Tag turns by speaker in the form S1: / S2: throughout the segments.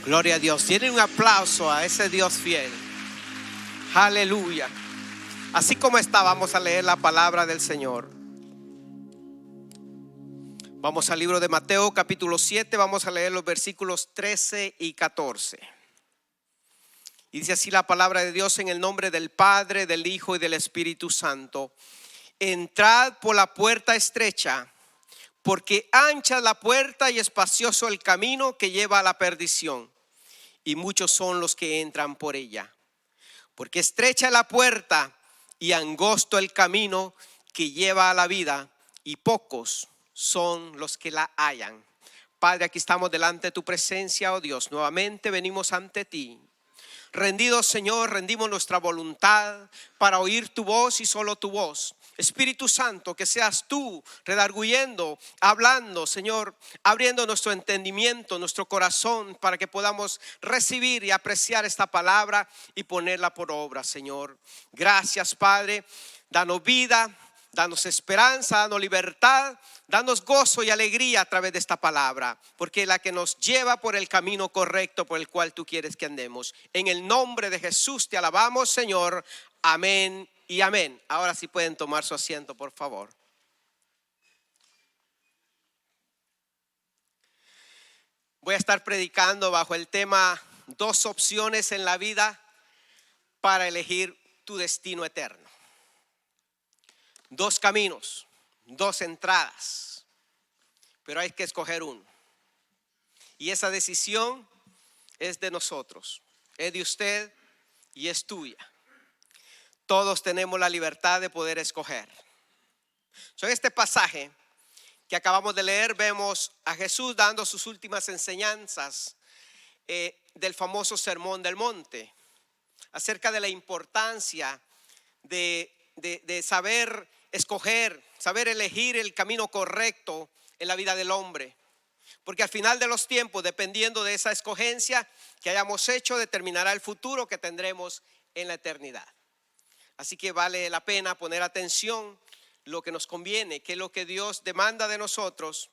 S1: Gloria a Dios. Tienen un aplauso a ese Dios fiel. Aleluya. Así como está, vamos a leer la palabra del Señor. Vamos al libro de Mateo capítulo 7. Vamos a leer los versículos 13 y 14. Y dice así la palabra de Dios: en el nombre del Padre, del Hijo y del Espíritu Santo. Entrad por la puerta estrecha, porque ancha es la puerta y espacioso el camino que lleva a la perdición, y muchos son los que entran por ella. Porque estrecha es la puerta y angosto el camino que lleva a la vida, y pocos son los que la hallan. Padre, aquí estamos delante de tu presencia, oh Dios. Nuevamente venimos ante ti. Rendidos, Señor, rendimos nuestra voluntad para oír tu voz y solo tu voz. Espíritu Santo, que seas tú redarguyendo, hablando, Señor, abriendo nuestro entendimiento, nuestro corazón, para que podamos recibir y apreciar esta palabra y ponerla por obra, Señor. Gracias, Padre. Danos vida, danos esperanza, danos libertad, danos gozo y alegría a través de esta palabra, porque es la que nos lleva por el camino correcto por el cual tú quieres que andemos. En el nombre de Jesús te alabamos, Señor. Amén y amén. Ahora sí pueden tomar su asiento, por favor. Voy a estar predicando bajo el tema: dos opciones en la vida para elegir tu destino eterno. Dos caminos, dos entradas, pero hay que escoger uno. Y esa decisión es de nosotros, es de usted y es tuya. Todos tenemos la libertad de poder escoger. En este pasaje que acabamos de leer, vemos a Jesús dando sus últimas enseñanzas del famoso Sermón del Monte, acerca de la importancia de saber escoger, saber elegir el camino correcto en la vida del hombre. Porque al final de los tiempos, dependiendo de esa escogencia que hayamos hecho, determinará el futuro que tendremos en la eternidad. Así que vale la pena poner atención lo que nos conviene, que es lo que Dios demanda de nosotros.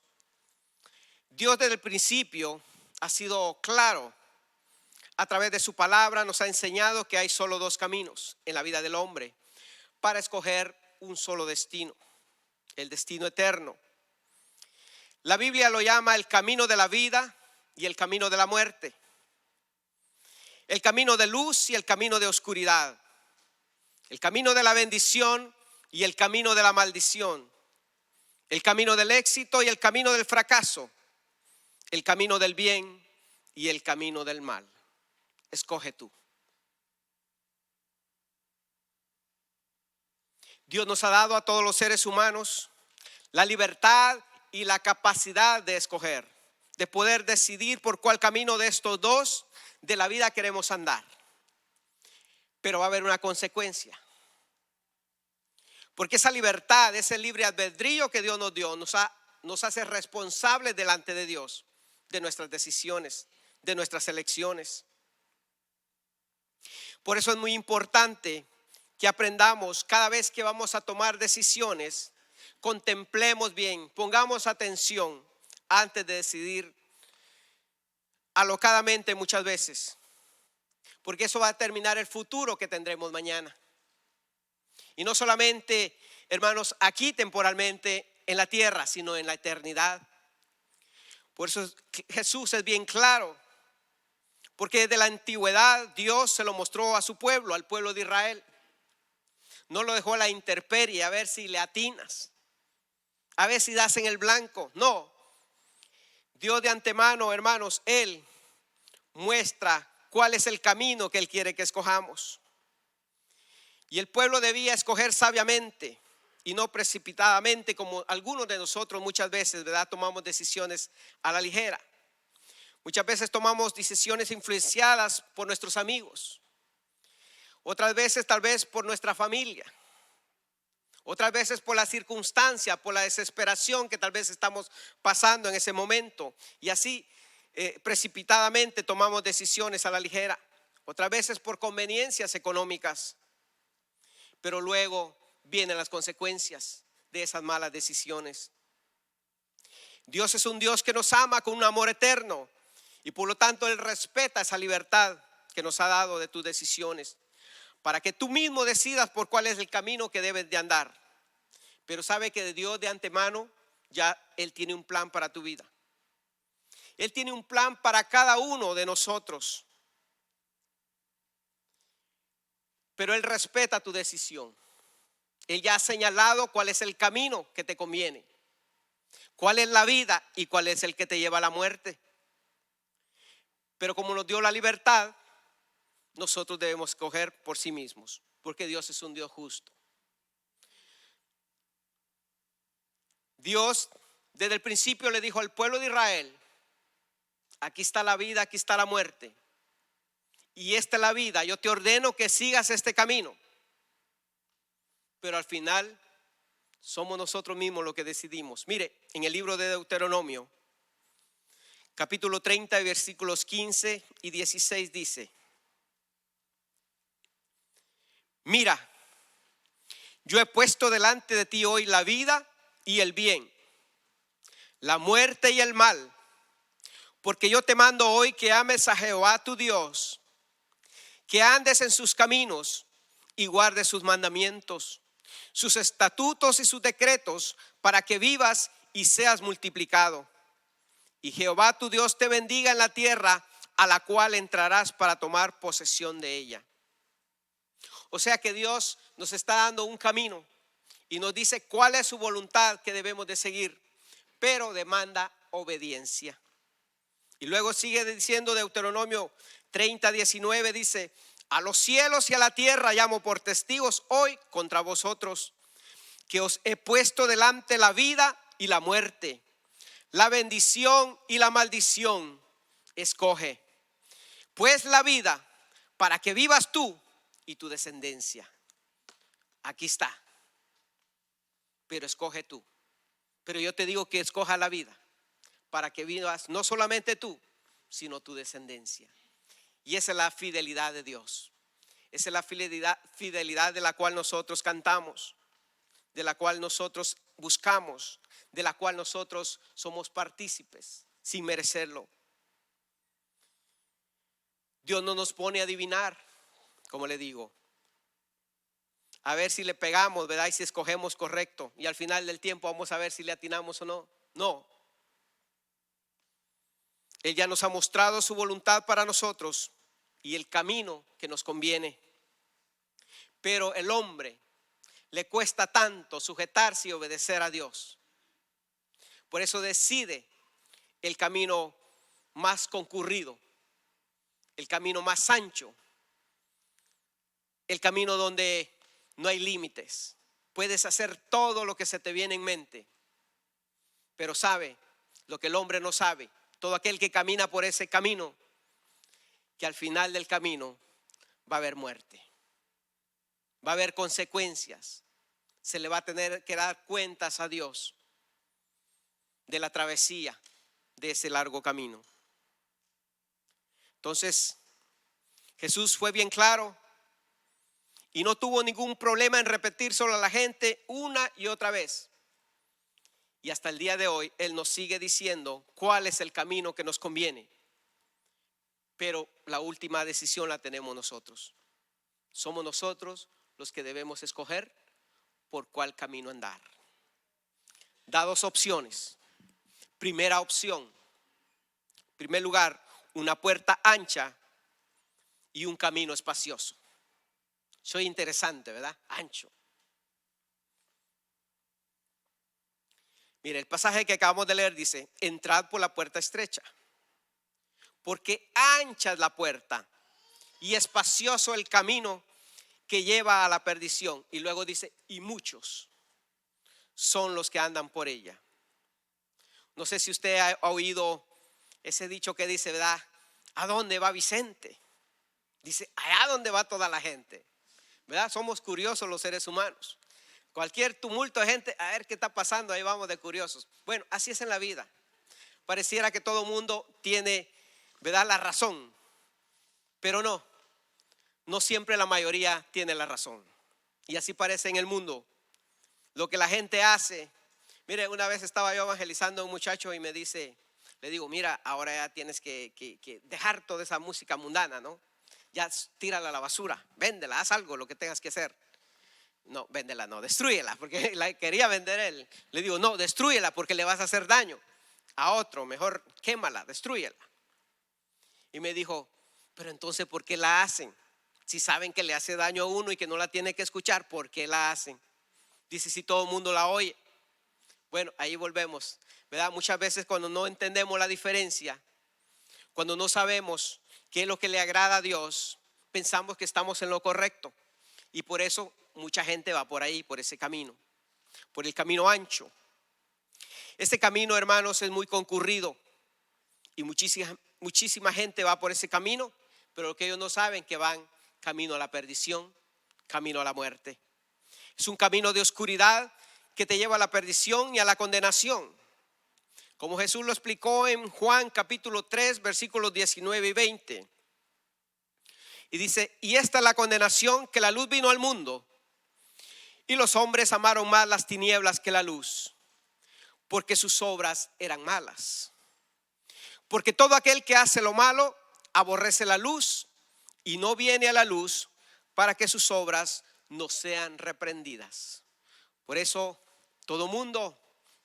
S1: Dios desde el principio ha sido claro. A través de su palabra nos ha enseñado que hay solo dos caminos en la vida del hombre para escoger un solo destino, el destino eterno. La Biblia lo llama el camino de la vida y el camino de la muerte, el camino de luz y el camino de oscuridad, el camino de la bendición y el camino de la maldición, el camino del éxito y el camino del fracaso, el camino del bien y el camino del mal. Escoge tú. Dios nos ha dado a todos los seres humanos la libertad y la capacidad de escoger, de poder decidir por cuál camino de estos dos de la vida queremos andar. Pero va a haber una consecuencia, porque esa libertad, ese libre albedrío que Dios nos dio, nos hace responsables delante de Dios de nuestras decisiones, de nuestras elecciones. Por eso es muy importante que aprendamos cada vez que vamos a tomar decisiones, contemplemos bien, pongamos atención antes de decidir alocadamente muchas veces, porque eso va a determinar el futuro que tendremos mañana. Y no solamente, hermanos, aquí temporalmente en la tierra, sino en la eternidad. Por eso Jesús es bien claro, porque desde la antigüedad Dios se lo mostró a su pueblo, al pueblo de Israel. No lo dejó a la intemperie, a ver si le atinas, a ver si das en el blanco. No, Dios de antemano, hermanos, Él muestra cuál es el camino que Él quiere que escojamos. Y el pueblo debía escoger sabiamente y no precipitadamente, como algunos de nosotros muchas veces, ¿verdad?, tomamos decisiones a la ligera. Muchas veces tomamos decisiones influenciadas por nuestros amigos. Otras veces tal vez por nuestra familia. Otras veces por la circunstancia, por la desesperación que tal vez estamos pasando en ese momento. Y así precipitadamente tomamos decisiones a la ligera. Otras veces por conveniencias económicas. Pero luego vienen las consecuencias de esas malas decisiones. Dios es un Dios que nos ama con un amor eterno Y por lo tanto Él respeta esa libertad que nos ha dado de tus decisiones, para que tú mismo decidas por cuál es el camino que debes de andar. Pero sabe que de Dios de antemano ya Él tiene un plan para tu vida. Él tiene un plan para cada uno de nosotros. Pero Él respeta tu decisión. Él ya ha señalado cuál es el camino que te conviene, cuál es la vida y cuál es el que te lleva a la muerte. Pero como nos dio la libertad, nosotros debemos escoger por sí mismos, porque Dios es un Dios justo. Dios desde el principio le dijo al pueblo de Israel: aquí está la vida, aquí está la muerte. Y esta es la vida, yo te ordeno que sigas este camino. Pero al final somos nosotros mismos los que decidimos. Mire, en el libro de Deuteronomio, capítulo 30, versículos 15 y 16 dice: mira, yo he puesto delante de ti hoy la vida y el bien, la muerte y el mal, porque yo te mando hoy que ames a Jehová tu Dios, que andes en sus caminos y guardes sus mandamientos, sus estatutos y sus decretos, para que vivas y seas multiplicado. Y Jehová tu Dios te bendiga en la tierra a la cual entrarás para tomar posesión de ella. O sea que Dios nos está dando un camino y nos dice cuál es su voluntad que debemos de seguir, pero demanda obediencia. Y luego sigue diciendo Deuteronomio 30, 19, dice: a los cielos y a la tierra llamo por testigos hoy contra vosotros, que os he puesto delante la vida y la muerte, la bendición y la maldición. Escoge pues la vida, para que vivas tú y tu descendencia. Aquí está. Pero escoge tú. Pero yo te digo que escoja la vida, para que vivas no solamente tú, sino tu descendencia. Y esa es la fidelidad de Dios. Esa es la fidelidad de la cual nosotros cantamos, de la cual nosotros buscamos, de la cual nosotros somos partícipes sin merecerlo. Dios no nos pone a adivinar, como le digo, a ver si le pegamos, ¿verdad? Y si escogemos correcto, y al final del tiempo vamos a ver si le atinamos o no. No. Él ya nos ha mostrado su voluntad para nosotros y el camino que nos conviene. Pero el hombre le cuesta tanto sujetarse y obedecer a Dios. Por eso decide el camino más concurrido, el camino más ancho, el camino donde no hay límites. Puedes hacer todo lo que se te viene en mente. Pero sabe lo que el hombre no sabe, todo aquel que camina por ese camino, que al final del camino va a haber muerte, va a haber consecuencias. Se le va a tener que dar cuentas a Dios de la travesía de ese largo camino. Entonces Jesús fue bien claro y no tuvo ningún problema en repetírselo a la gente una y otra vez. Y hasta el día de hoy Él nos sigue diciendo cuál es el camino que nos conviene. Pero la última decisión la tenemos nosotros. Somos nosotros los que debemos escoger por cuál camino andar. Da dos opciones. Primera opción, en primer lugar, una puerta ancha y un camino espacioso. Soy interesante, ¿verdad? Ancho. Mire, el pasaje que acabamos de leer dice: entrad por la puerta estrecha, porque ancha es la puerta y espacioso el camino que lleva a la perdición. Y luego dice: y muchos son los que andan por ella. No sé si usted ha oído ese dicho que dice, ¿verdad? ¿A dónde va Vicente? Dice, allá donde va toda la gente, ¿verdad? Somos curiosos los seres humanos. Cualquier tumulto de gente, a ver qué está pasando, ahí vamos de curiosos. Bueno, así es en la vida. Pareciera que todo mundo tiene, ¿verdad?, la razón. Pero no siempre la mayoría tiene la razón. Y así parece en el mundo. Lo que la gente hace. Mire, una vez estaba yo evangelizando a un muchacho y me dice: le digo, mira, ahora ya tienes que dejar toda esa música mundana, ¿no? Ya tírala a la basura, véndela, haz algo, lo que tengas que hacer. No, véndela, no, destrúyela, porque la quería vender él. Le digo, no, destrúyela porque le vas a hacer daño a otro, mejor quémala, destrúyela. Y me dijo, pero entonces, ¿por qué la hacen? Si saben que le hace daño a uno y que no la tiene que escuchar, ¿por qué la hacen? Dice, si todo el mundo la oye. Bueno, ahí volvemos, ¿verdad? Muchas veces cuando no entendemos la diferencia, cuando no sabemos qué es lo que le agrada a Dios, pensamos que estamos en lo correcto. Y por eso mucha gente va por ahí, por ese camino, por el camino ancho. Este camino, hermanos, es muy concurrido y muchísima gente va por ese camino, pero lo que ellos no saben que van camino a la perdición, camino a la muerte. Es un camino de oscuridad que te lleva a la perdición y a la condenación. Como Jesús lo explicó en Juan capítulo 3, versículos 19 y 20. Y dice, y esta es la condenación, que la luz vino al mundo y los hombres amaron más las tinieblas que la luz, porque sus obras eran malas. Porque todo aquel que hace lo malo aborrece la luz y no viene a la luz para que sus obras no sean reprendidas. Por eso todo mundo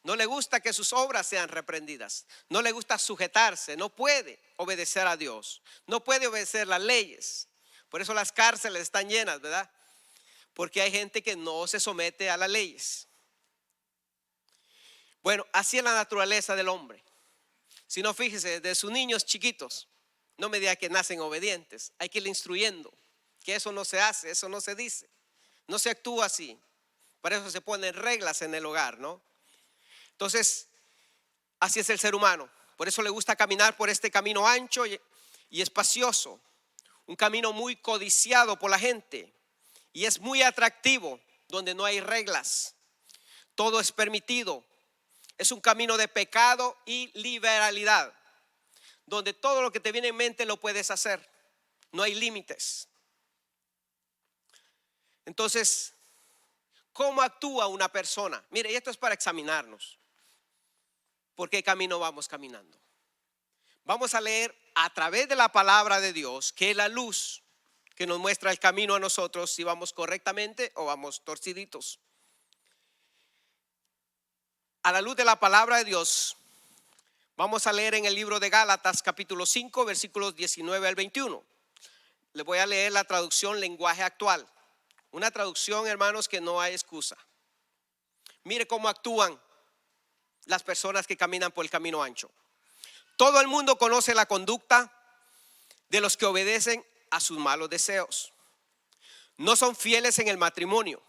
S1: no le gusta que sus obras sean reprendidas. No le gusta sujetarse, no puede obedecer a Dios, no puede obedecer las leyes. Por eso las cárceles están llenas, ¿verdad? Porque hay gente que no se somete a las leyes. Bueno, así es la naturaleza del hombre. Si no, fíjese, de sus niños chiquitos, no me diga que nacen obedientes. Hay que ir instruyendo que eso no se hace, eso no se dice, no se actúa así. Para eso se ponen reglas en el hogar, ¿no? Entonces, así es el ser humano. Por eso le gusta caminar por este camino ancho y espacioso. Un camino muy codiciado por la gente. Y es muy atractivo, donde no hay reglas. Todo es permitido. Es un camino de pecado y liberalidad, donde todo lo que te viene en mente lo puedes hacer. No hay límites. Entonces, ¿cómo actúa una persona? Mire, y esto es para examinarnos. ¿Por qué camino vamos caminando? Vamos a leer a través de la palabra de Dios, que es la luz que nos muestra el camino a nosotros, si vamos correctamente o vamos torciditos. A la luz de la palabra de Dios, vamos a leer en el libro de Gálatas capítulo 5, versículos 19 al 21. Les voy a leer la traducción lenguaje actual. Una traducción, hermanos, que no hay excusa. Mire cómo actúan las personas que caminan por el camino ancho. Todo el mundo conoce la conducta de los que obedecen a sus malos deseos. No son fieles en el matrimonio.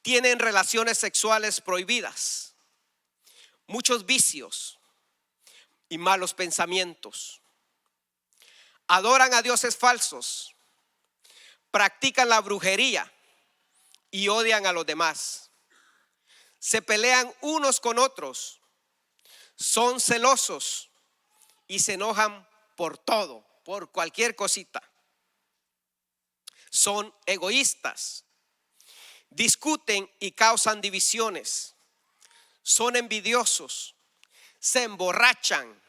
S1: Tienen relaciones sexuales prohibidas, muchos vicios y malos pensamientos. Adoran a dioses falsos, practican la brujería y odian a los demás. Se pelean unos con otros, son celosos y se enojan por todo, por cualquier cosita. Son egoístas. Discuten y causan divisiones, son envidiosos, se emborrachan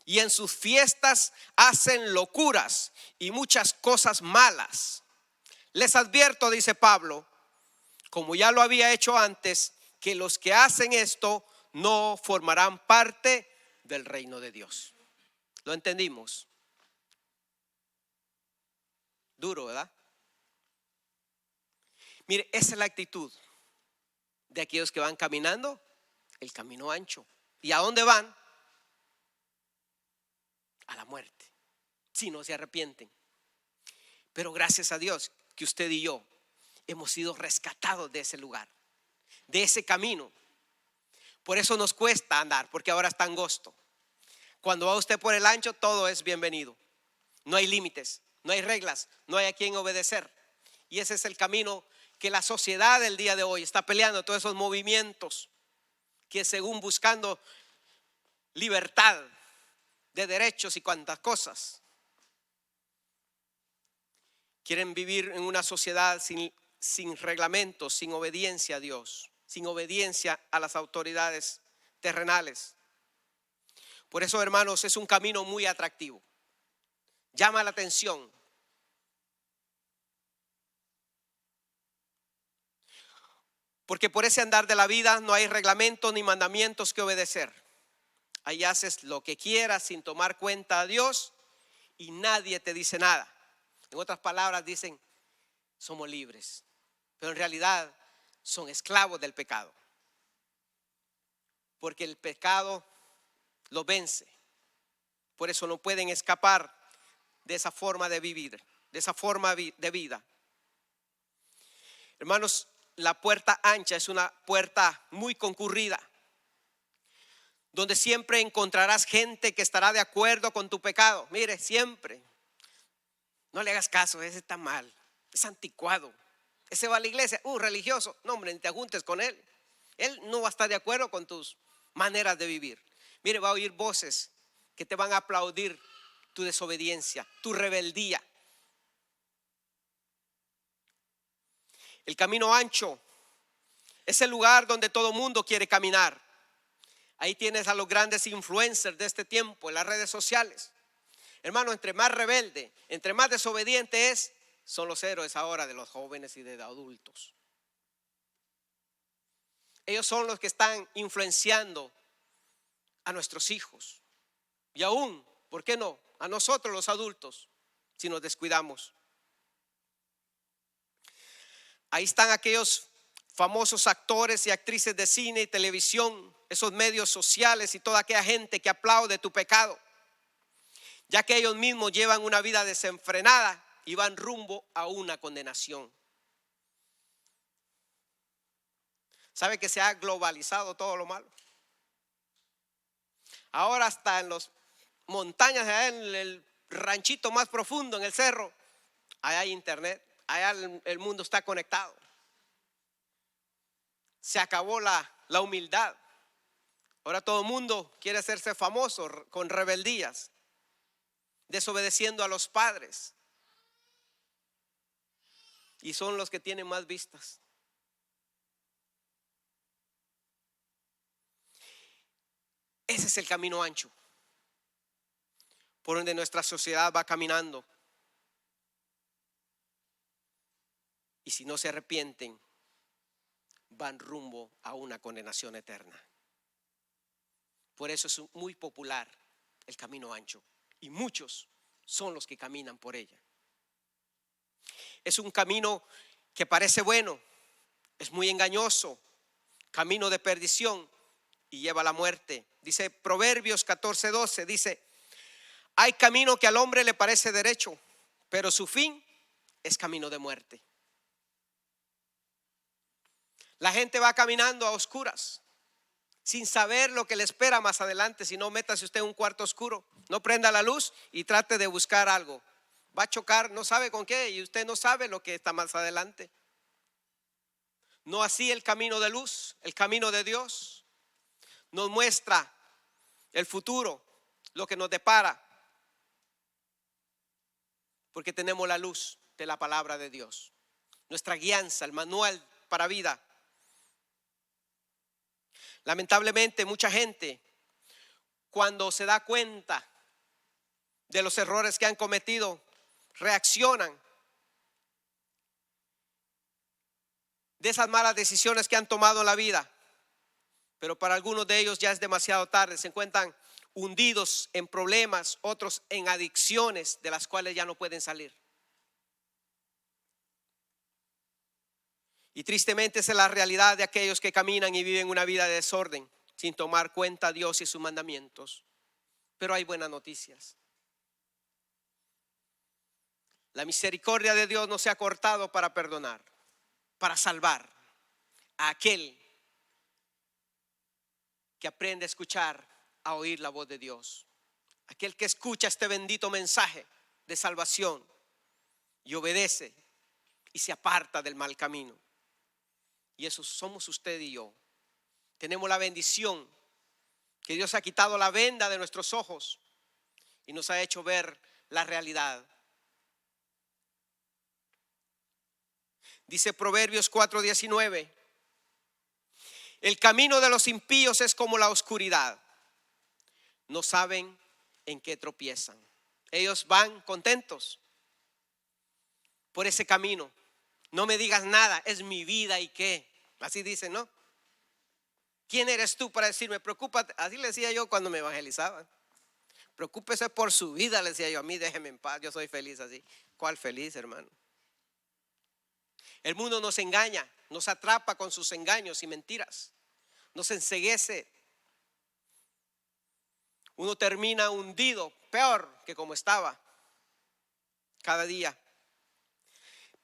S1: y en sus fiestas hacen locuras y muchas cosas malas. Les advierto, dice Pablo, como ya lo había hecho antes, que los que hacen esto no formarán parte del reino de Dios. ¿Lo entendimos? Duro, ¿verdad? Mire, esa es la actitud de aquellos que van caminando el camino ancho. ¿Y a dónde van? A la muerte, si no se arrepienten. Pero gracias a Dios que usted y yo hemos sido rescatados de ese lugar, de ese camino. Por eso nos cuesta andar, porque ahora está angosto. Cuando va usted por el ancho, todo es bienvenido. No hay límites, no hay reglas, no hay a quien obedecer. Y ese es el camino que la sociedad del día de hoy está peleando, todos esos movimientos que según buscando libertad de derechos y cuantas cosas. Quieren vivir en una sociedad sin reglamentos, sin obediencia a Dios, sin obediencia a las autoridades terrenales. Por eso, hermanos, es un camino muy atractivo. Llama la atención. Porque por ese andar de la vida no hay reglamentos ni mandamientos que obedecer. Ahí haces lo que quieras sin tomar cuenta a Dios y nadie te dice nada. En otras palabras dicen, somos libres, pero en realidad son esclavos del pecado. Porque el pecado los vence. Por eso no pueden escapar de esa forma de vivir, de esa forma de vida. Hermanos, la puerta ancha es una puerta muy concurrida, donde siempre encontrarás gente que estará de acuerdo con tu pecado. Mire, siempre. No le hagas caso, ese está mal, es anticuado. Ese va a la iglesia, religioso. No, hombre, ni te juntes con él. Él no va a estar de acuerdo con tus maneras de vivir. Mire, va a oír voces que te van a aplaudir tu desobediencia, tu rebeldía. El camino ancho es el lugar donde todo mundo quiere caminar. Ahí tienes a los grandes influencers de este tiempo en las redes sociales. Hermano, entre más rebelde, entre más desobediente son los héroes ahora de los jóvenes y de los adultos. Ellos son los que están influenciando a nuestros hijos. Y aún, ¿por qué no? A nosotros los adultos, si nos descuidamos. Ahí están aquellos famosos actores y actrices de cine y televisión, esos medios sociales y toda aquella gente que aplaude tu pecado, ya que ellos mismos llevan una vida desenfrenada y van rumbo a una condenación. ¿Sabe que se ha globalizado todo lo malo? Ahora hasta en las montañas, allá en el ranchito más profundo, en el cerro, allá hay internet, allá el mundo está conectado. Se acabó la humildad. Ahora todo el mundo quiere hacerse famoso con rebeldías, desobedeciendo a los padres. Y son los que tienen más vistas. Ese es el camino ancho por donde nuestra sociedad va caminando. Y si no se arrepienten, van rumbo a una condenación eterna. Por eso es muy popular el camino ancho. Y muchos son los que caminan por ella. Es un camino que parece bueno, es muy engañoso, camino de perdición y lleva a la muerte. Dice Proverbios 14:12, dice, hay camino que al hombre le parece derecho, pero su fin es camino de muerte. La gente va caminando a oscuras, sin saber lo que le espera más adelante. Si no, métase usted en un cuarto oscuro, no prenda la luz y trate de buscar algo. Va a chocar, no sabe con qué, y usted no sabe lo que está más adelante. No así el camino de luz, el camino de Dios nos muestra el futuro, lo que nos depara, porque tenemos la luz de la palabra de Dios, nuestra guianza, el manual para vida. Lamentablemente mucha gente, cuando se da cuenta de los errores que han cometido, reaccionan de esas malas decisiones que han tomado en la vida. Pero para algunos de ellos ya es demasiado tarde, se encuentran hundidos en problemas, otros en adicciones de las cuales ya no pueden salir. Y tristemente esa es la realidad de aquellos que caminan y viven una vida de desorden, sin tomar cuenta a Dios y sus mandamientos. Pero hay buenas noticias. La misericordia de Dios no se ha cortado para perdonar, para salvar a aquel que aprende a escuchar, a oír la voz de Dios. Aquel que escucha este bendito mensaje de salvación y obedece y se aparta del mal camino. Y eso somos usted y yo. Tenemos la bendición que Dios ha quitado la venda de nuestros ojos y nos ha hecho ver la realidad. Dice Proverbios 4:19, el camino de los impíos es como la oscuridad, no saben en qué tropiezan. Ellos van contentos por ese camino. No me digas nada, es mi vida y qué. Así dicen, ¿no? ¿Quién eres tú para decirme, preocúpate? Así le decía yo cuando me evangelizaban. Preocúpese por su vida, le decía yo. A mí déjeme en paz, yo soy feliz así. ¿Cuál feliz, hermano? El mundo nos engaña, nos atrapa con sus engaños y mentiras. Nos enceguece. Uno termina hundido, peor que como estaba cada día.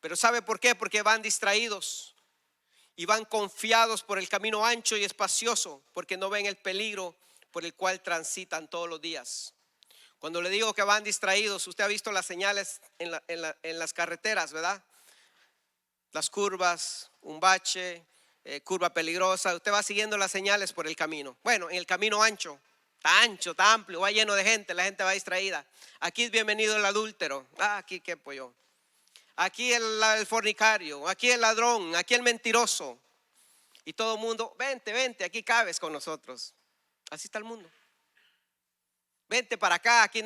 S1: Pero ¿sabe por qué? Porque van distraídos y van confiados por el camino ancho y espacioso, porque no ven el peligro por el cual transitan todos los días. Cuando le digo que van distraídos, usted ha visto las señales en las carreteras, ¿verdad? Las curvas, un bache, curva peligrosa. Usted va siguiendo las señales por el camino. Bueno, en el camino ancho, está amplio, va lleno de gente, la gente va distraída. Aquí es bienvenido el adúltero. Aquí qué pollo. Aquí el fornicario, aquí el ladrón, aquí el mentiroso. Y todo el mundo, vente, aquí cabes con nosotros. Así está el mundo. Vente para acá, aquí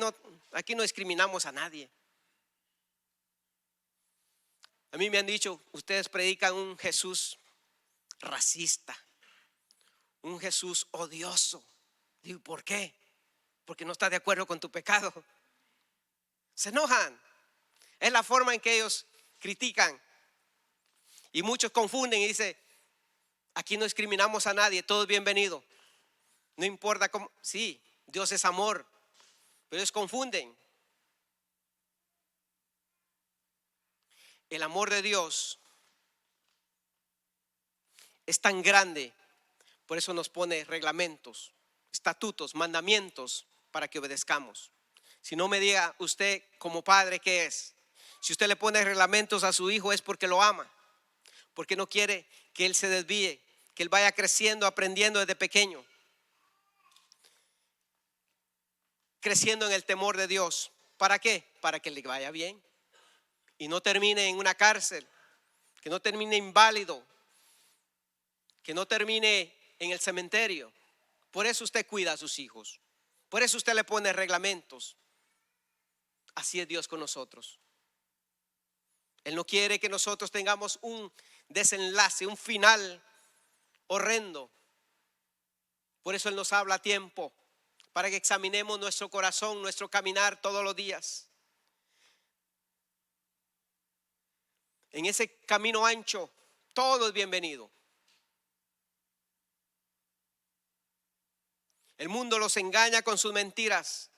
S1: no discriminamos a nadie. A mí me han dicho, ustedes predican un Jesús racista, un Jesús odioso. Digo, ¿por qué? Porque no está de acuerdo con tu pecado. Se enojan. Es la forma en que ellos critican. Y muchos confunden y dicen, aquí no discriminamos a nadie, todo es bienvenido. No importa cómo, sí, Dios es amor, pero ellos confunden. El amor de Dios es tan grande, por eso nos pone reglamentos, estatutos, mandamientos para que obedezcamos. Si no me diga usted como padre qué es. Si usted le pone reglamentos a su hijo es porque lo ama, porque no quiere que él se desvíe, que él vaya creciendo, aprendiendo desde pequeño, creciendo en el temor de Dios. ¿Para qué? Para que le vaya bien y no termine en una cárcel, que no termine inválido, que no termine en el cementerio. Por eso usted cuida a sus hijos, por eso usted le pone reglamentos. Así es Dios con nosotros. Él no quiere que nosotros tengamos un desenlace, un final horrendo. Por eso Él nos habla a tiempo, para que examinemos nuestro corazón, nuestro caminar todos los días. En ese camino ancho, todo es bienvenido. El mundo los engaña con sus mentiras,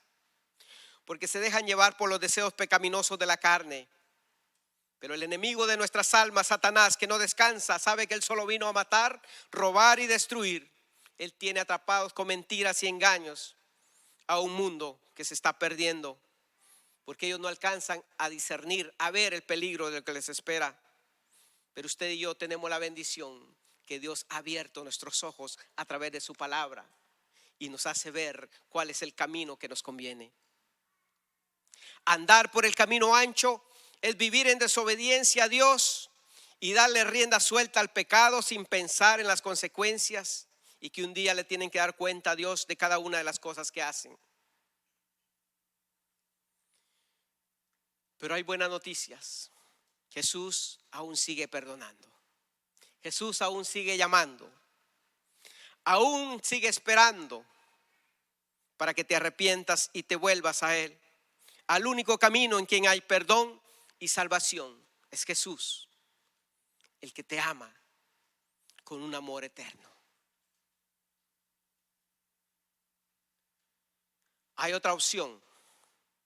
S1: porque se dejan llevar por los deseos pecaminosos de la carne. Pero el enemigo de nuestras almas, Satanás, que no descansa, sabe que él solo vino a matar, robar y destruir. Él tiene atrapados con mentiras y engaños a un mundo que se está perdiendo, porque ellos no alcanzan a discernir, a ver el peligro de lo que les espera. Pero usted y yo tenemos la bendición que Dios ha abierto nuestros ojos a través de su palabra y nos hace ver cuál es el camino que nos conviene. Andar por el camino ancho es vivir en desobediencia a Dios y darle rienda suelta al pecado sin pensar en las consecuencias, y que un día le tienen que dar cuenta a Dios de cada una de las cosas que hacen. Pero hay buenas noticias. Jesús aún sigue perdonando. Jesús aún sigue llamando. Aún sigue esperando para que te arrepientas y te vuelvas a Él. Al único camino en quien hay perdón y salvación es Jesús, el que te ama con un amor eterno. Hay otra opción.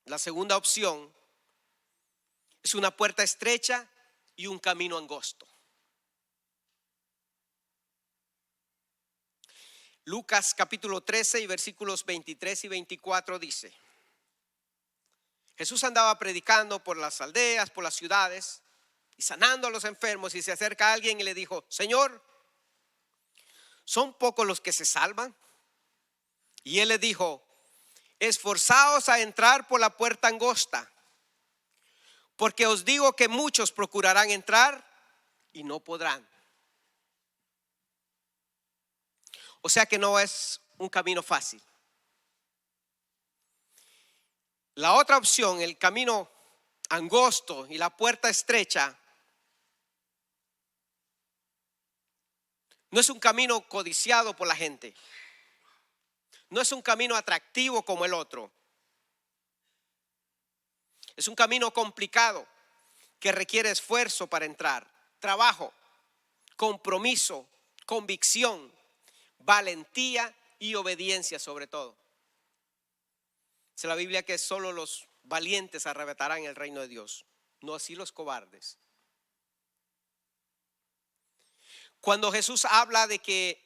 S1: La segunda opción es una puerta estrecha y un camino angosto. Lucas capítulo 13 y versículos 23 y 24 dice: Jesús andaba predicando por las aldeas, por las ciudades y sanando a los enfermos, y se acerca a alguien y le dijo: Señor, ¿son pocos los que se salvan? Y él le dijo: esforzaos a entrar por la puerta angosta, porque os digo que muchos procurarán entrar y no podrán. O sea que no es un camino fácil. La otra opción, el camino angosto y la puerta estrecha, no es un camino codiciado por la gente. No es un camino atractivo como el otro. Es un camino complicado que requiere esfuerzo para entrar, trabajo, compromiso, convicción, valentía y obediencia sobre todo. Dice la Biblia que solo los valientes arrebatarán el reino de Dios, no así los cobardes. Cuando Jesús habla de que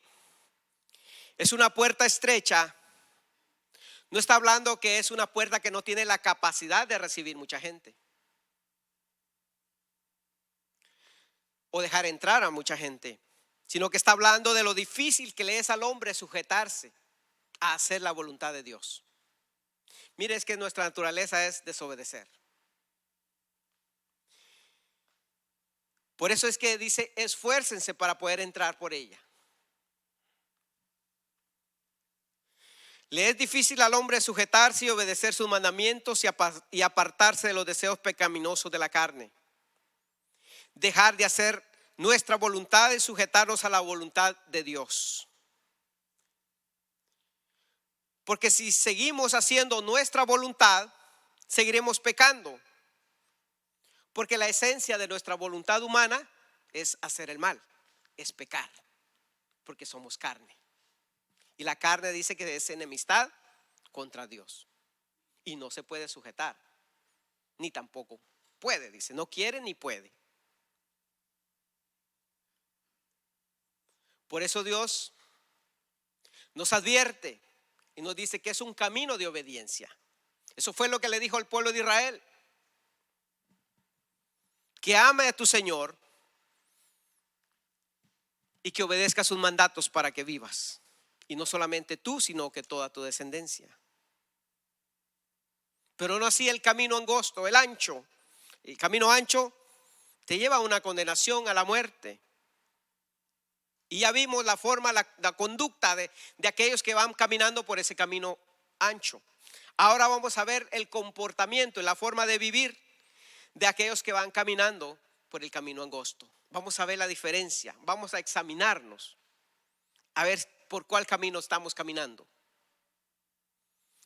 S1: es una puerta estrecha, no está hablando que es una puerta que no tiene la capacidad de recibir mucha gente o dejar entrar a mucha gente, sino que está hablando de lo difícil que le es al hombre sujetarse a hacer la voluntad de Dios. Mire, es que nuestra naturaleza es desobedecer. Por eso es que dice, esfuércense para poder entrar por ella. Le es difícil al hombre sujetarse y obedecer sus mandamientos y apartarse de los deseos pecaminosos de la carne. Dejar de hacer nuestra voluntad y sujetarnos a la voluntad de Dios. Porque si seguimos haciendo nuestra voluntad, seguiremos pecando. Porque la esencia de nuestra voluntad humana es hacer el mal, es pecar, porque somos carne. Y la carne dice que es enemistad contra Dios. Y no se puede sujetar, ni tampoco puede, dice, no quiere ni puede. Por eso Dios nos advierte y nos dice que es un camino de obediencia. Eso fue lo que le dijo al pueblo de Israel. Que ame a tu Señor y que obedezca sus mandatos para que vivas. Y no solamente tú, sino que toda tu descendencia. Pero no así el camino angosto, el ancho. El camino ancho te lleva a una condenación, a la muerte. Y ya vimos la forma, la conducta de aquellos que van caminando por ese camino ancho. Ahora vamos a ver el comportamiento y la forma de vivir de aquellos que van caminando por el camino angosto. Vamos a ver la diferencia, vamos a examinarnos, a ver por cuál camino estamos caminando.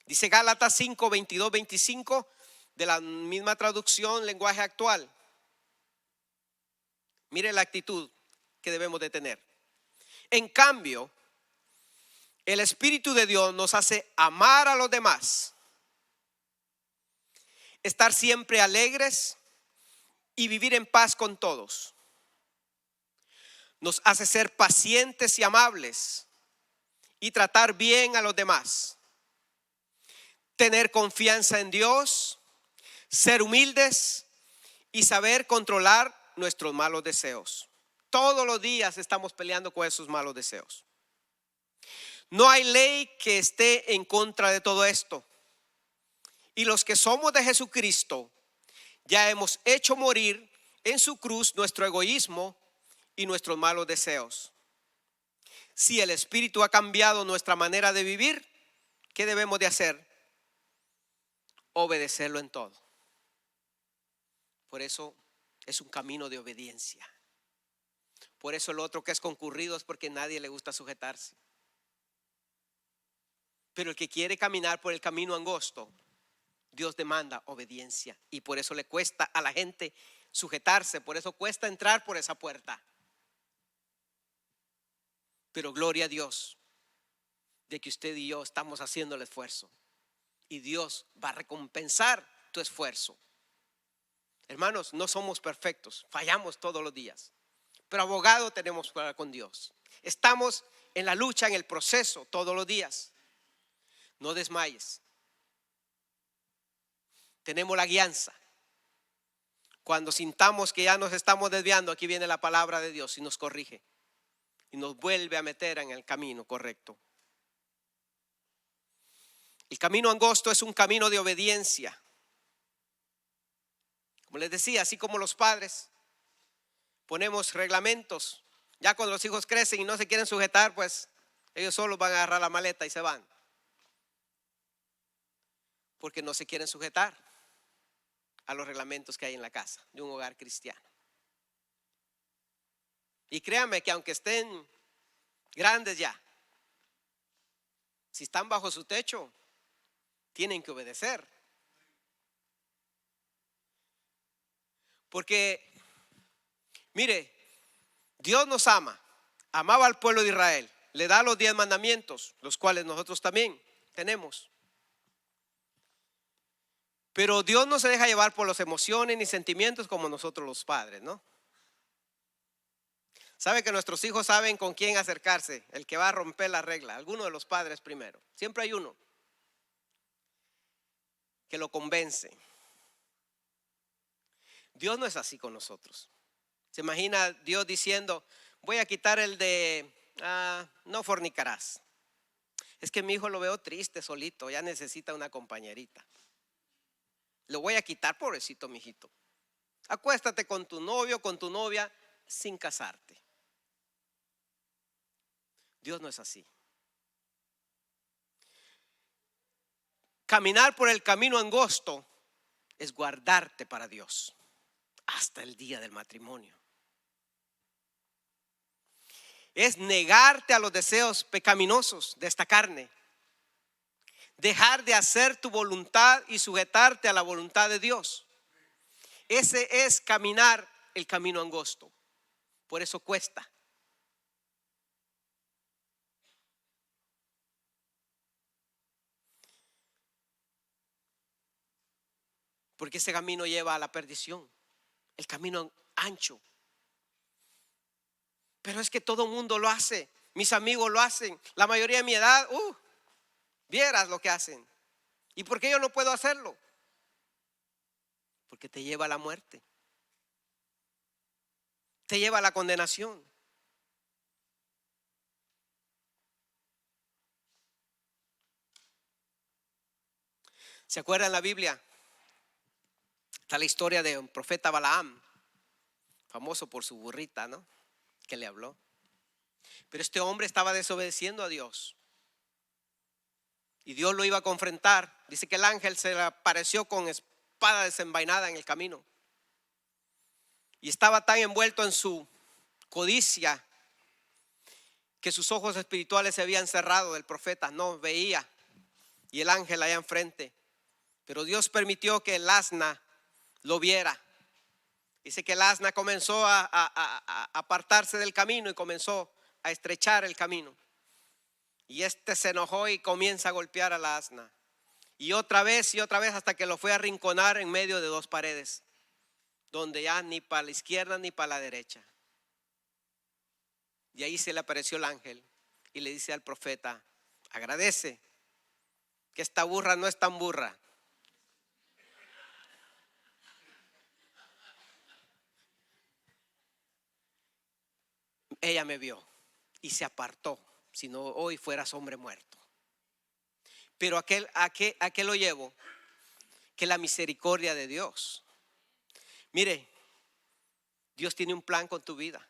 S1: Dice Gálatas 5, 22, 25 de la misma traducción, lenguaje actual. Mire la actitud que debemos de tener. En cambio, el Espíritu de Dios nos hace amar a los demás, estar siempre alegres y vivir en paz con todos. Nos hace ser pacientes y amables y tratar bien a los demás. Tener confianza en Dios, ser humildes y saber controlar nuestros malos deseos. Todos los días estamos peleando con esos malos deseos. No hay ley que esté en contra de todo esto. Y los que somos de Jesucristo ya hemos hecho morir en su cruz nuestro egoísmo y nuestros malos deseos. Si el Espíritu ha cambiado nuestra manera de vivir, ¿qué debemos de hacer? Obedecerlo en todo. Por eso es un camino de obediencia. Por eso el otro que es concurrido es porque a nadie le gusta sujetarse. Pero el que quiere caminar por el camino angosto, Dios demanda obediencia. Y por eso le cuesta a la gente sujetarse, por eso cuesta entrar por esa puerta. Pero gloria a Dios de que usted y yo estamos haciendo el esfuerzo. Y Dios va a recompensar tu esfuerzo. Hermanos, no somos perfectos, fallamos todos los días. Pero abogado tenemos para con Dios. Estamos en la lucha, en el proceso todos los días. No desmayes. Tenemos la guianza. Cuando sintamos que ya nos estamos desviando, aquí viene la palabra de Dios y nos corrige. Y nos vuelve a meter en el camino correcto. El camino angosto es un camino de obediencia. Como les decía, así como los padres ponemos reglamentos, ya cuando los hijos crecen y no se quieren sujetar, pues ellos solos van a agarrar la maleta y se van. porque no se quieren sujetar a los reglamentos que hay en la casa de un hogar cristiano. Y créanme que aunque estén grandes ya, si están bajo su techo, tienen que obedecer. Porque, mire, Dios nos ama, amaba al pueblo de Israel, le da los 10 mandamientos, los cuales nosotros también tenemos. Pero Dios no se deja llevar por las emociones ni sentimientos como nosotros los padres, ¿no? Sabe que nuestros hijos saben con quién acercarse, el que va a romper la regla, alguno de los padres primero. Siempre hay uno que lo convence. Dios no es así con nosotros. Se imagina Dios diciendo, voy a quitar el de no fornicarás. Es que mi hijo lo veo triste, solito, ya necesita una compañerita. Lo voy a quitar, pobrecito mijito. Acuéstate con tu novio, con tu novia, sin casarte. Dios no es así. Caminar por el camino angosto es guardarte para Dios hasta el día del matrimonio. Es negarte a los deseos pecaminosos de esta carne. Dejar de hacer tu voluntad y sujetarte a la voluntad de Dios. Ese es caminar el camino angosto. Por eso cuesta. Porque ese camino lleva a la perdición. El camino ancho. Pero es que todo el mundo lo hace. Mis amigos lo hacen. La mayoría de mi edad, vieras lo que hacen. ¿Y por qué yo no puedo hacerlo? Porque te lleva a la muerte. Te lleva a la condenación. ¿Se acuerdan la Biblia? Está la historia de un profeta Balaam, famoso por su burrita, ¿no? Que le habló. Pero este hombre estaba desobedeciendo a Dios. Y Dios lo iba a confrontar. Dice que el ángel se le apareció con espada desenvainada en el camino. Y estaba tan envuelto en su codicia que sus ojos espirituales se habían cerrado. El profeta no veía. Y el ángel allá enfrente. Pero Dios permitió que el asna lo viera. Dice que el asna comenzó a apartarse del camino y comenzó a estrechar el camino. Y este se enojó y comienza a golpear al asna. Y otra vez hasta que lo fue a arrinconar en medio de 2 paredes. Donde ya ni para la izquierda ni para la derecha. Y ahí se le apareció el ángel y le dice al profeta, agradece que esta burra no es tan burra. Ella me vio y se apartó, si no hoy fueras hombre muerto. Pero ¿a qué lo llevo? Que la misericordia de Dios. Mire, Dios tiene un plan con tu vida.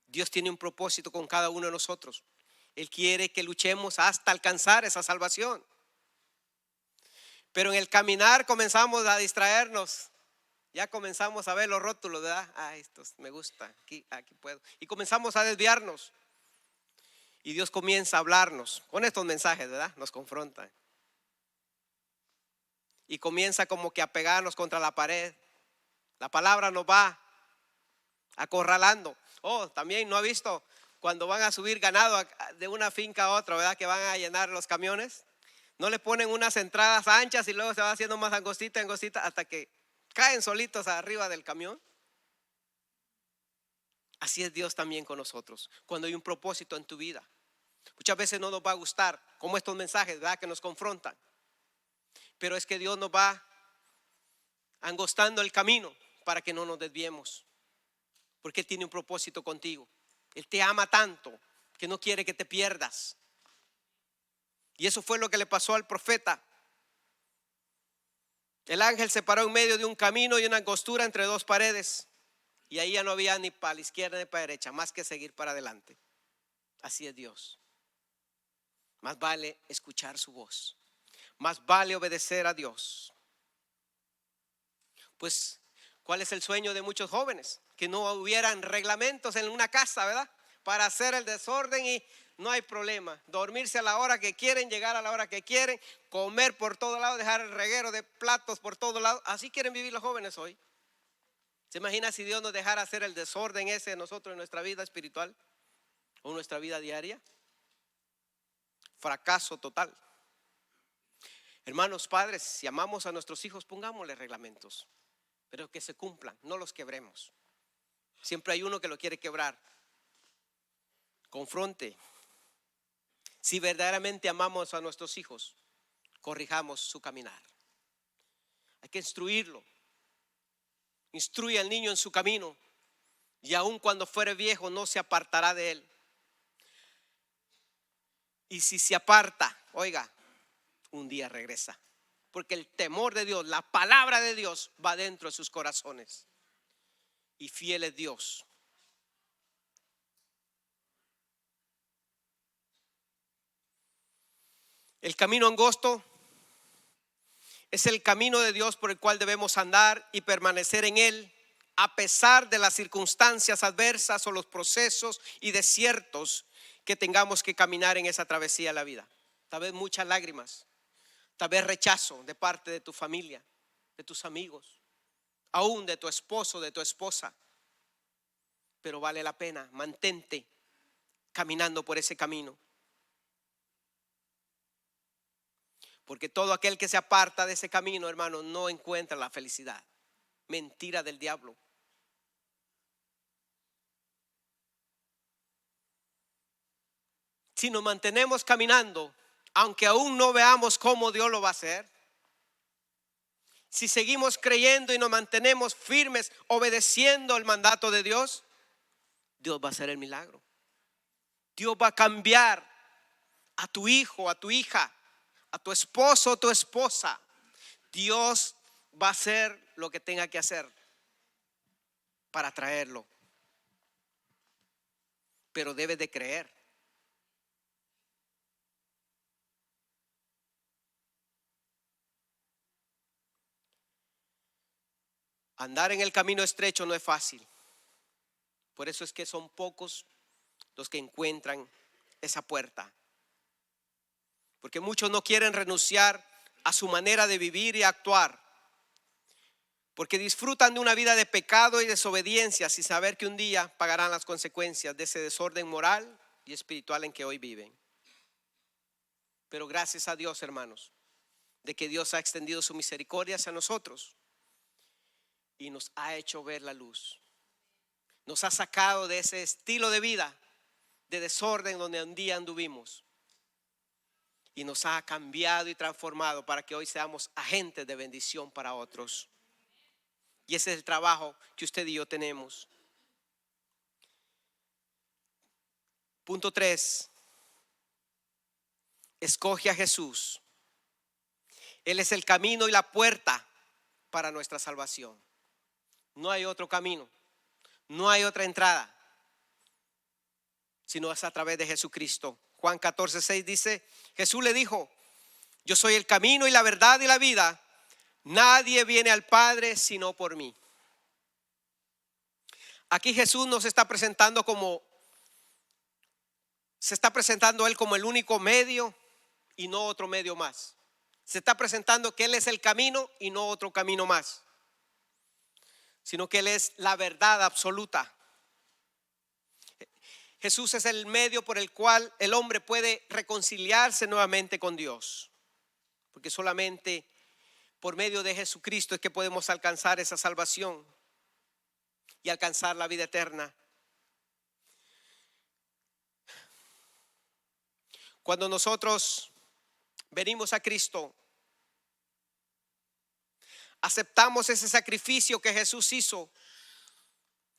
S1: Dios tiene un propósito con cada uno de nosotros. Él quiere que luchemos hasta alcanzar esa salvación. Pero en el caminar comenzamos a distraernos. Ya comenzamos a ver los rótulos, ¿verdad? Esto me gusta, aquí puedo. Y comenzamos a desviarnos. Y Dios comienza a hablarnos con estos mensajes, ¿verdad? Nos confrontan. Y comienza como que a pegarnos contra la pared. La palabra nos va acorralando. También no ha visto cuando van a subir ganado de una finca a otra, ¿verdad? Que van a llenar los camiones. No le ponen unas entradas anchas y luego se va haciendo más angostita hasta que caen solitos arriba del camión. Así es Dios también con nosotros. Cuando hay un propósito en tu vida. Muchas veces no nos va a gustar, como estos mensajes, ¿verdad? Que nos confrontan. Pero es que Dios nos va angostando el camino para que no nos desviemos. Porque Él tiene un propósito contigo. Él te ama tanto que no quiere que te pierdas. Y eso fue lo que le pasó al profeta. El ángel se paró en medio de un camino y una angostura entre 2 paredes. Y ahí ya no había ni para la izquierda ni para la derecha, más que seguir para adelante. Así es Dios. Más vale escuchar su voz. más vale obedecer a Dios. Pues, ¿cuál es el sueño de muchos jóvenes? Que no hubieran reglamentos en una casa, ¿verdad? Para hacer el desorden y no hay problema. Dormirse a la hora que quieren, llegar a la hora que quieren, comer por todos lados, dejar el reguero de platos por todos lados. Así quieren vivir los jóvenes hoy. ¿Se imagina si Dios nos dejara hacer el desorden ese de nosotros en nuestra vida espiritual o en nuestra vida diaria? Fracaso total. Hermanos padres, si amamos a nuestros hijos, pongámosle reglamentos, pero que se cumplan, no los quebremos. Siempre hay uno que lo quiere quebrar. Confronte. Si verdaderamente amamos a nuestros hijos, corrijamos su caminar. Hay que instruirlo. Instruye al niño en su camino, y aun cuando fuere viejo no se apartará de él. Y si se aparta, oiga, un día regresa. Porque el temor de Dios, la palabra de Dios va dentro de sus corazones. Y fiel es Dios. El camino angosto es el camino de Dios por el cual debemos andar y permanecer en él a pesar de las circunstancias adversas o los procesos y desiertos que tengamos que caminar en esa travesía de la vida. Tal vez muchas lágrimas, tal vez rechazo de parte de tu familia, de tus amigos, aún de tu esposo, de tu esposa. Pero vale la pena, mantente caminando por ese camino. Porque todo aquel que se aparta de ese camino, hermano, no encuentra la felicidad. Mentira del diablo. Si nos mantenemos caminando, aunque aún no veamos cómo Dios lo va a hacer, si seguimos creyendo y nos mantenemos firmes, obedeciendo el mandato de Dios, Dios va a hacer el milagro. Dios va a cambiar a tu hijo, a tu hija, a tu esposo o tu esposa. Dios va a hacer lo que tenga que hacer para traerlo. Pero debes de creer. Andar en el camino estrecho no es fácil. Por eso es que son pocos los que encuentran esa puerta. Porque muchos no quieren renunciar a su manera de vivir y actuar. Porque disfrutan de una vida de pecado y desobediencia sin saber que un día pagarán las consecuencias de ese desorden moral y espiritual en que hoy viven. Pero gracias a Dios, hermanos, de que Dios ha extendido su misericordia hacia nosotros y nos ha hecho ver la luz. Nos ha sacado de ese estilo de vida de desorden donde un día anduvimos. Y nos ha cambiado y transformado para que hoy seamos agentes de bendición para otros. Y ese es el trabajo que usted y yo tenemos. Punto 3. Escoge a Jesús. Él es el camino y la puerta para nuestra salvación. No hay otro camino, no hay otra entrada, sino es a través de Jesucristo. Juan 14:6 dice, Jesús le dijo, yo soy el camino y la verdad y la vida. Nadie viene al Padre sino por mí. Aquí Jesús nos está presentando Él como el único medio y no otro medio más. Se está presentando que Él es el camino y no otro camino más, sino que Él es la verdad absoluta. Jesús es el medio por el cual el hombre puede reconciliarse nuevamente con Dios. Porque solamente por medio de Jesucristo es que podemos alcanzar esa salvación y alcanzar la vida eterna. Cuando nosotros venimos a Cristo, aceptamos ese sacrificio que Jesús hizo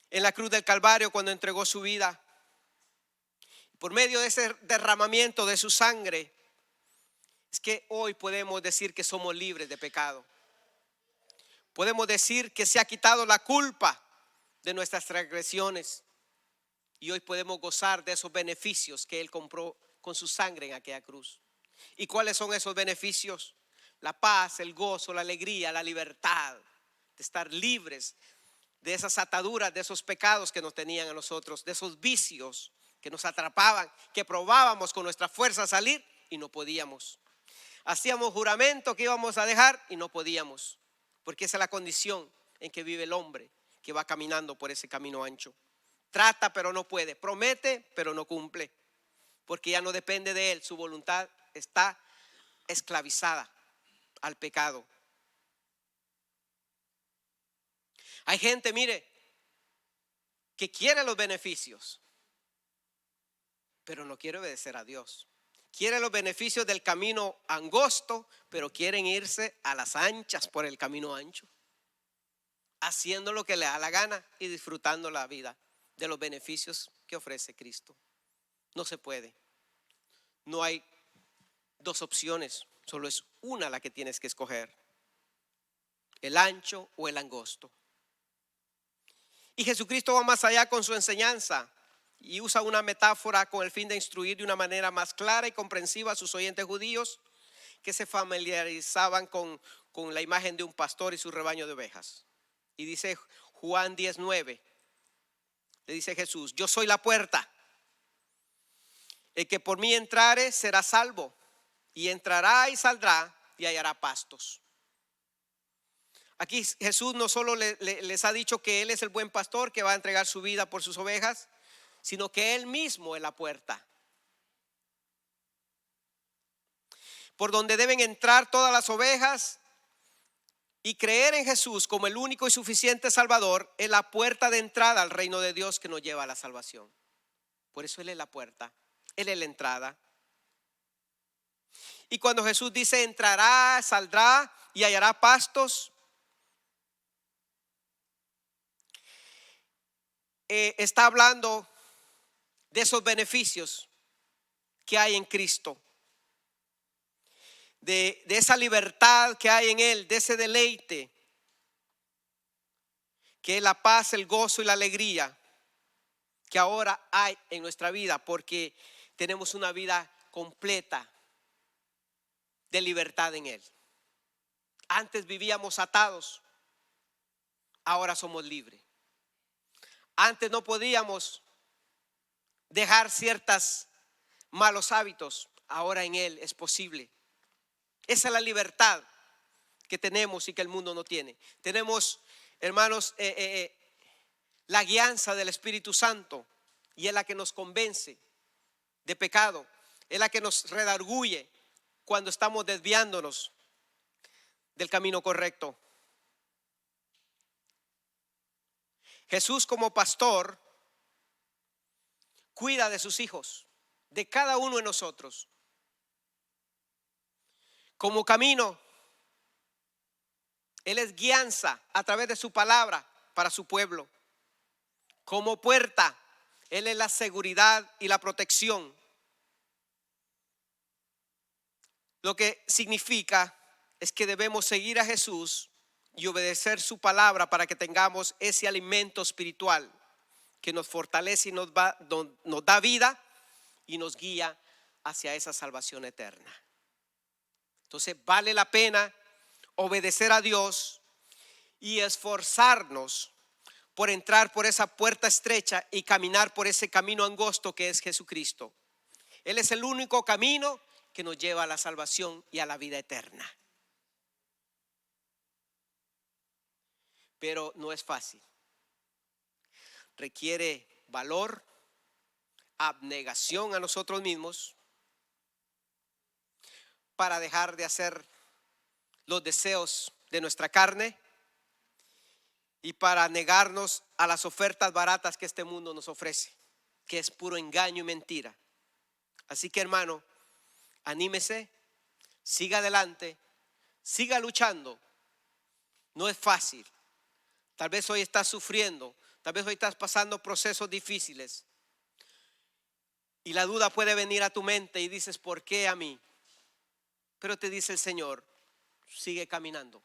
S1: en la cruz del Calvario cuando entregó su vida. Por medio de ese derramamiento de su sangre, es que hoy podemos decir que somos libres de pecado. Podemos decir que se ha quitado la culpa de nuestras transgresiones. Y hoy podemos gozar de esos beneficios que Él compró con su sangre en aquella cruz. ¿Y cuáles son esos beneficios? la paz, el gozo, la alegría, la libertad, de estar libres de esas ataduras, de esos pecados que nos tenían a nosotros, de esos vicios que nos atrapaban, que probábamos con nuestra fuerza salir y no podíamos. Hacíamos juramento que íbamos a dejar y no podíamos, porque esa es la condición en que vive el hombre que va caminando por ese camino ancho. Trata pero no puede, promete pero no cumple, porque ya no depende de él, su voluntad está esclavizada al pecado. Hay gente, mire, que quiere los beneficios, pero no quiere obedecer a Dios. Quiere los beneficios del camino angosto, pero quieren irse a las anchas por el camino ancho, haciendo lo que le da la gana y disfrutando la vida de los beneficios que ofrece Cristo. No se puede. No hay dos opciones, solo es una la que tienes que escoger: el ancho o el angosto. Y Jesucristo va más allá con su enseñanza y usa una metáfora con el fin de instruir de una manera más clara y comprensiva a sus oyentes judíos que se familiarizaban con la imagen de un pastor y su rebaño de ovejas. Y dice Juan 10:9, le dice Jesús: yo soy la puerta, el que por mí entrare será salvo, y entrará y saldrá y hallará pastos. Aquí Jesús no solo les ha dicho que Él es el buen pastor que va a entregar su vida por sus ovejas, sino que Él mismo es la puerta por donde deben entrar todas las ovejas. Y creer en Jesús como el único y suficiente Salvador es la puerta de entrada al reino de Dios que nos lleva a la salvación. Por eso Él es la puerta, Él es la entrada. Y cuando Jesús dice entrará, saldrá y hallará pastos, está hablando de esos beneficios que hay en Cristo, de esa libertad que hay en Él, de ese deleite que es la paz, el gozo y la alegría que ahora hay en nuestra vida, porque tenemos una vida completa de libertad en Él. Antes vivíamos atados, ahora somos libres. Antes no podíamos dejar ciertos malos hábitos, ahora en Él es posible. Esa es la libertad que tenemos y que el mundo no tiene. Tenemos, hermanos, la guianza del Espíritu Santo, y es la que nos convence de pecado, es la que nos redarguye cuando estamos desviándonos del camino correcto. Jesús como pastor cuida de sus hijos, de cada uno de nosotros. Como camino, Él es guianza a través de su palabra para su pueblo. Como puerta, Él es la seguridad y la protección. Lo que significa es que debemos seguir a Jesús y obedecer su palabra para que tengamos ese alimento espiritual que nos fortalece y nos da vida y nos guía hacia esa salvación eterna. Entonces vale la pena obedecer a Dios y esforzarnos por entrar por esa puerta estrecha y caminar por ese camino angosto que es Jesucristo. Él es el único camino que nos lleva a la salvación y a la vida eterna. Pero no es fácil. Requiere valor, abnegación a nosotros mismos para dejar de hacer los deseos de nuestra carne y para negarnos a las ofertas baratas que este mundo nos ofrece, que es puro engaño y mentira. Así que, hermano, anímese, siga adelante, siga luchando. No es fácil. Tal vez hoy estás sufriendo, tal vez hoy estás pasando procesos difíciles y la duda puede venir a tu mente y dices: ¿por qué a mí? Pero te dice el Señor: sigue caminando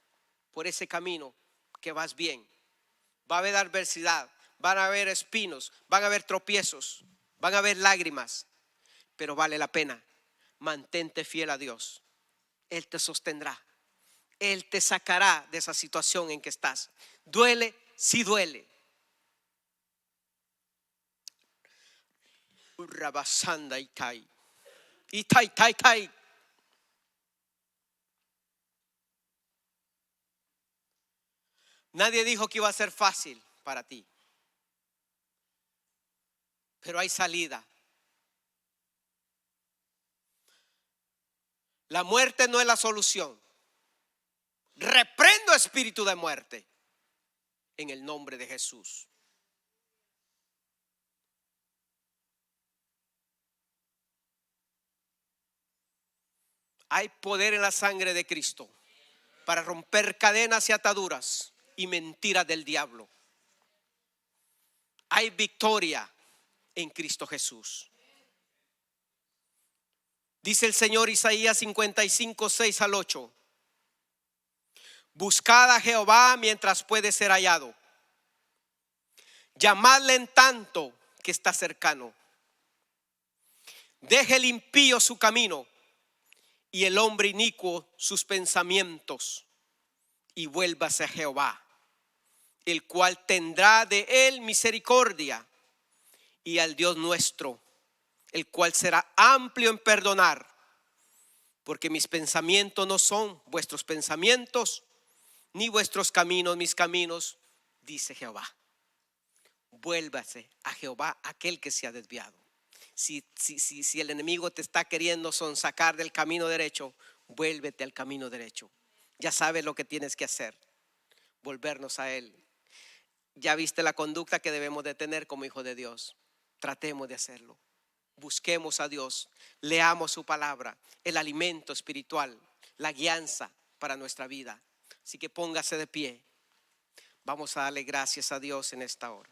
S1: por ese camino que vas bien. Va a haber adversidad, van a haber espinos, van a haber tropiezos, van a haber lágrimas, pero vale la pena. Mantente fiel a Dios, Él te sostendrá. Él te sacará de esa situación en que estás. Duele, sí duele. Rabasanda itai. Itai, tai, tai. Nadie dijo que iba a ser fácil para ti. Pero hay salida. La muerte no es la solución. Reprendo espíritu de muerte en el nombre de Jesús. Hay poder en la sangre de Cristo para romper cadenas y ataduras y mentiras del diablo. Hay victoria en Cristo Jesús. Dice el Señor Isaías 55, 6 al 8. Buscad a Jehová mientras puede ser hallado. Llamadle en tanto que está cercano. Deje el impío su camino y el hombre inicuo sus pensamientos, y vuélvase a Jehová, el cual tendrá de él misericordia, y al Dios nuestro, el cual será amplio en perdonar, porque mis pensamientos no son vuestros pensamientos, ni vuestros caminos mis caminos, dice Jehová. Vuélvase a Jehová, aquel que se ha desviado. Si el enemigo te está queriendo sonsacar del camino derecho, vuélvete al camino derecho. Ya sabes lo que tienes que hacer, volvernos a Él. Ya viste la conducta que debemos de tener como hijos de Dios. Tratemos de hacerlo. Busquemos a Dios, leamos su palabra, el alimento espiritual, la guianza para nuestra vida. Así que póngase de pie. Vamos a darle gracias a Dios en esta hora.